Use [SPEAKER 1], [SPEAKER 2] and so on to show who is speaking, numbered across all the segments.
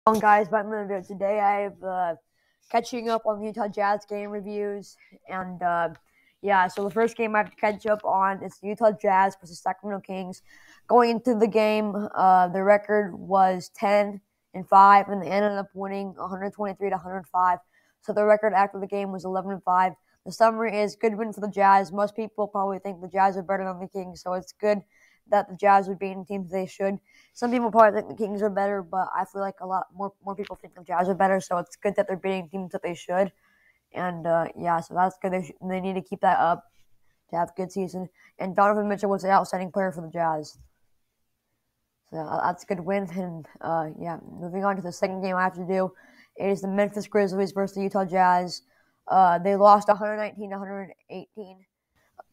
[SPEAKER 1] On, guys, but I'm gonna do it today. I have catching up on the Utah Jazz game reviews, and yeah. So the first game I have to catch up on is the Utah Jazz versus Sacramento Kings. Going into the game, the record was 10-5, and they ended up winning 123-105. So the record after the game was 11-5. The summary is good win for the Jazz. Most people probably think the Jazz are better than the Kings, so it's good that the Jazz are beating teams they should. Some people probably think the Kings are better, but I feel like a lot more people think the Jazz are better. So it's good that they're beating teams that they should, and yeah, so that's good. They need to keep that up to have a good season. And Donovan Mitchell was the outstanding player for the Jazz, so that's a good win. And yeah, moving on to the second game I have to do, it is the Memphis Grizzlies versus the Utah Jazz. They lost 119-118.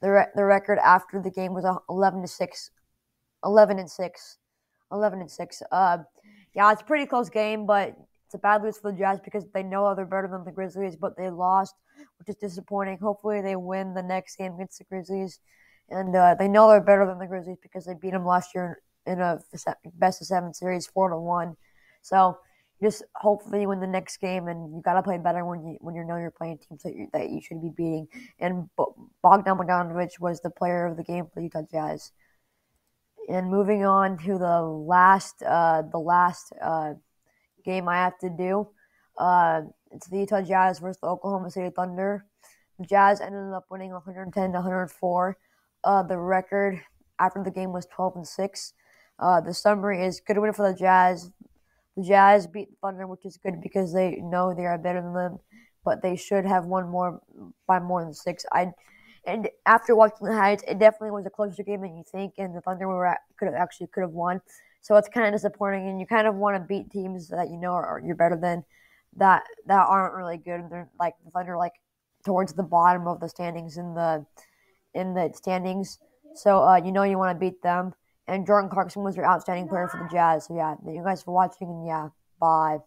[SPEAKER 1] The record after the game was 11-6, 11-6. 11-6. Yeah, it's a pretty close game, but it's a bad lose for the Jazz because they know they're better than the Grizzlies, but they lost, which is disappointing. Hopefully, they win the next game against the Grizzlies, and they know they're better than the Grizzlies because they beat them last year in a best of 7 series, 4-1. So just hopefully you win the next game, and you gotta play better when you know you're playing teams that you should be beating. And Bogdan Bogdanovic was the player of the game for the Utah Jazz. And moving on to the last game I have to do, it's the Utah Jazz versus the Oklahoma City Thunder. The Jazz ended up winning 110-104. The record after the game was 12-6. The summary is good win for the Jazz. The Jazz beat the Thunder, which is good because they know they are better than them, but they should have won more by more than 6. And after watching the highlights, it definitely was a closer game than you think, and the Thunder could have won. So it's kind of disappointing, and you kind of want to beat teams that you know you're better than, that aren't really good. And they're like the Thunder, like towards the bottom of the standings in the standings. So you know you want to beat them. And Jordan Clarkson was your outstanding player for the Jazz. So yeah, thank you guys for watching, and yeah, bye.